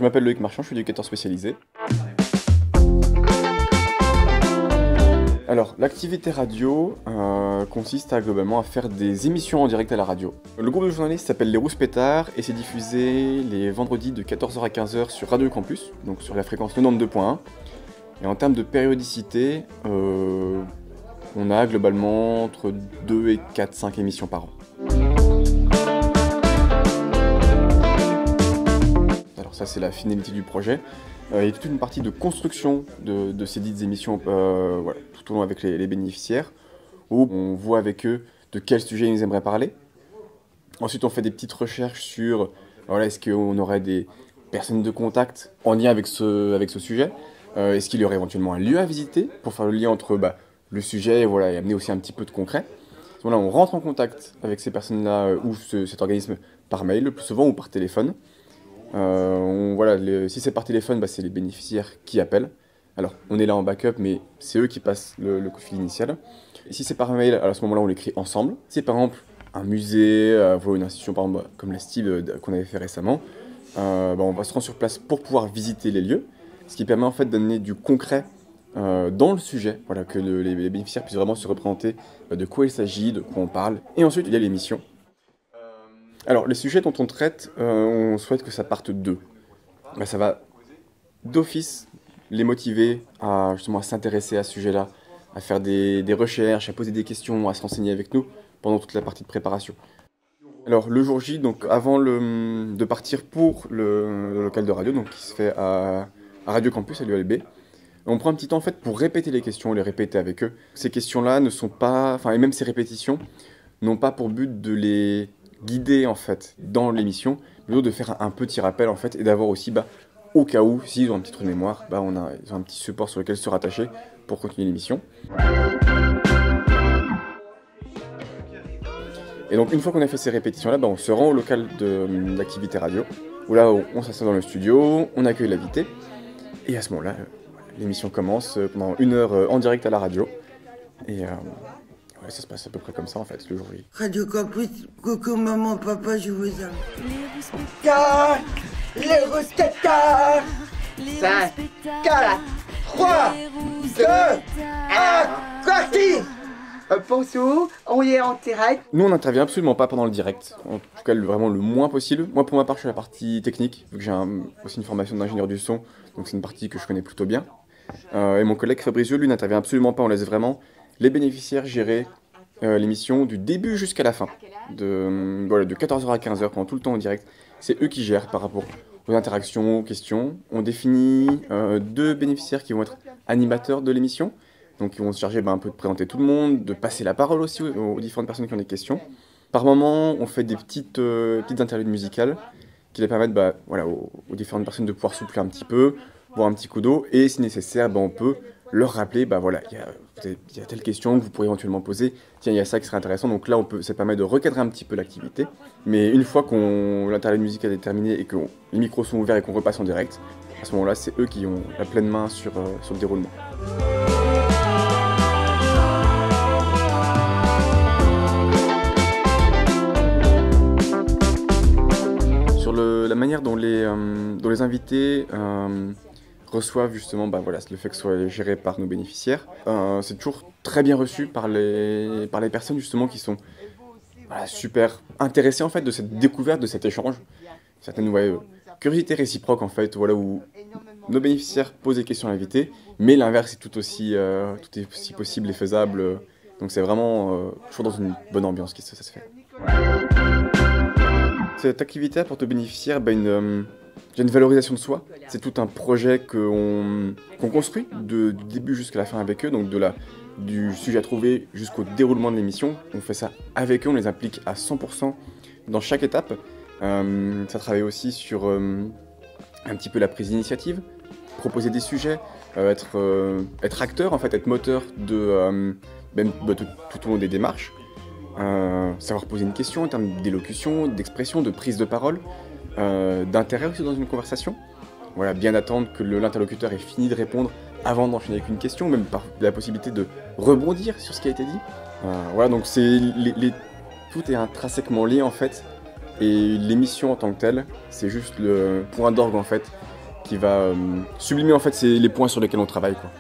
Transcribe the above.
Je m'appelle Loïc Marchand, je suis éducateur spécialisé. Alors, l'activité radio consiste globalement à faire des émissions en direct à la radio. Le groupe de journalistes s'appelle Les Rouspétards et c'est diffusé les vendredis de 14h à 15h sur Radio Campus, donc sur la fréquence 92.1. Et en termes de périodicité, on a globalement entre 2 et 4-5 émissions par an. Alors ça, c'est la finalité du projet. Il y a toute une partie de construction de ces dites émissions voilà, tout au long avec les bénéficiaires, où on voit avec eux de quel sujet ils aimeraient parler. Ensuite, on fait des petites recherches sur voilà, est-ce qu'on aurait des personnes de contact en lien avec ce sujet. Est-ce qu'il y aurait éventuellement un lieu à visiter pour faire le lien entre le sujet voilà, et amener aussi un petit peu de concret. Voilà, on rentre en contact avec ces personnes-là ou cet organisme par mail, le plus souvent, ou par téléphone. Voilà, si c'est par téléphone, c'est les bénéficiaires qui appellent. Alors, on est là en backup, mais c'est eux qui passent le coup de fil initial. Et si c'est par mail, à ce moment-là, on l'écrit ensemble. Si c'est par exemple un musée, une institution par exemple, comme la STIB qu'on avait fait récemment, on va se rendre sur place pour pouvoir visiter les lieux, ce qui permet en fait d'amener du concret dans le sujet, voilà, que les bénéficiaires puissent vraiment se représenter de quoi il s'agit, de quoi on parle. Et ensuite, il y a l'émission. Alors, les sujets dont on traite, on souhaite que ça parte d'eux. Ça va d'office les motiver à justement s'intéresser à ce sujet-là, à faire des recherches, à poser des questions, à se renseigner avec nous pendant toute la partie de préparation. Alors, le jour J, donc avant de partir pour le local de radio, donc qui se fait à Radio Campus, à l'ULB, on prend un petit temps en fait pour répéter les questions, les répéter avec eux. Ces questions-là ne sont pas, et même ces répétitions, n'ont pas pour but de les guider en fait dans l'émission, mais de faire un petit rappel en fait et d'avoir aussi au cas où s'ils ont un petit trou de mémoire, ils ont un petit support sur lequel se rattacher pour continuer l'émission. Et donc une fois qu'on a fait ces répétitions là, on se rend au local de l'activité radio, où là on s'assoit dans le studio, on accueille l'invité et à ce moment-là l'émission commence pendant 1 heure en direct à la radio et ça se passe à peu près comme ça en fait, le jour J. Radio Campus, coucou maman, papa, je vous aime. Les Rouspétards 5, 4, 3, 2, 1, parti. Bonjour, on est en direct. Nous on n'intervient absolument pas pendant le direct, en tout cas vraiment le moins possible. Moi pour ma part je suis la partie technique, vu que j'ai aussi une formation d'ingénieur du son, donc c'est une partie que je connais plutôt bien. Et mon collègue Fabrizio lui n'intervient absolument pas, on laisse vraiment les bénéficiaires gérer l'émission du début jusqu'à la fin, de 14h à 15h, pendant tout le temps en direct. C'est eux qui gèrent par rapport aux interactions, aux questions. On définit 2 bénéficiaires qui vont être animateurs de l'émission, donc ils vont se charger un peu de présenter tout le monde, de passer la parole aussi aux différentes personnes qui ont des questions. Par moment, on fait des petites interludes musicales qui les permettent aux différentes personnes de pouvoir souffler un petit peu, boire un petit coup d'eau, et si nécessaire, on peut leur rappeler, il y a telle question que vous pourriez éventuellement poser, tiens, il y a ça qui serait intéressant, donc là, ça permet de recadrer un petit peu l'activité. Mais une fois que l'interlude musical est terminé et que les micros sont ouverts et qu'on repasse en direct, à ce moment-là, c'est eux qui ont la pleine main sur le déroulement. Sur la manière dont les invités reçoivent justement le fait que ce soit géré par nos bénéficiaires. C'est toujours très bien reçu par les personnes justement qui sont super intéressées en fait de cette découverte, de cet échange. Certaines curiosité réciproque en fait, où nos bénéficiaires posent des questions à l'invité, mais l'inverse est tout aussi possible et faisable. Donc c'est vraiment toujours dans une bonne ambiance que ça se fait. Cette activité apporte aux bénéficiaires une valorisation de soi. C'est tout un projet qu'on construit du début jusqu'à la fin avec eux, donc du sujet à trouver jusqu'au déroulement de l'émission. On fait ça avec eux, on les implique à 100% dans chaque étape. Ça travaille aussi sur un petit peu la prise d'initiative, proposer des sujets, être acteur en fait, être moteur tout au long des démarches. Savoir poser une question en termes d'élocution, d'expression, de prise de parole, d'intérêt aussi dans une conversation. Bien attendre que l'interlocuteur ait fini de répondre avant d'enchaîner avec une question, même par la possibilité de rebondir sur ce qui a été dit. Donc tout est intrinsèquement lié en fait, et l'émission en tant que telle, c'est juste le point d'orgue en fait qui va sublimer en fait les points sur lesquels on travaille, quoi.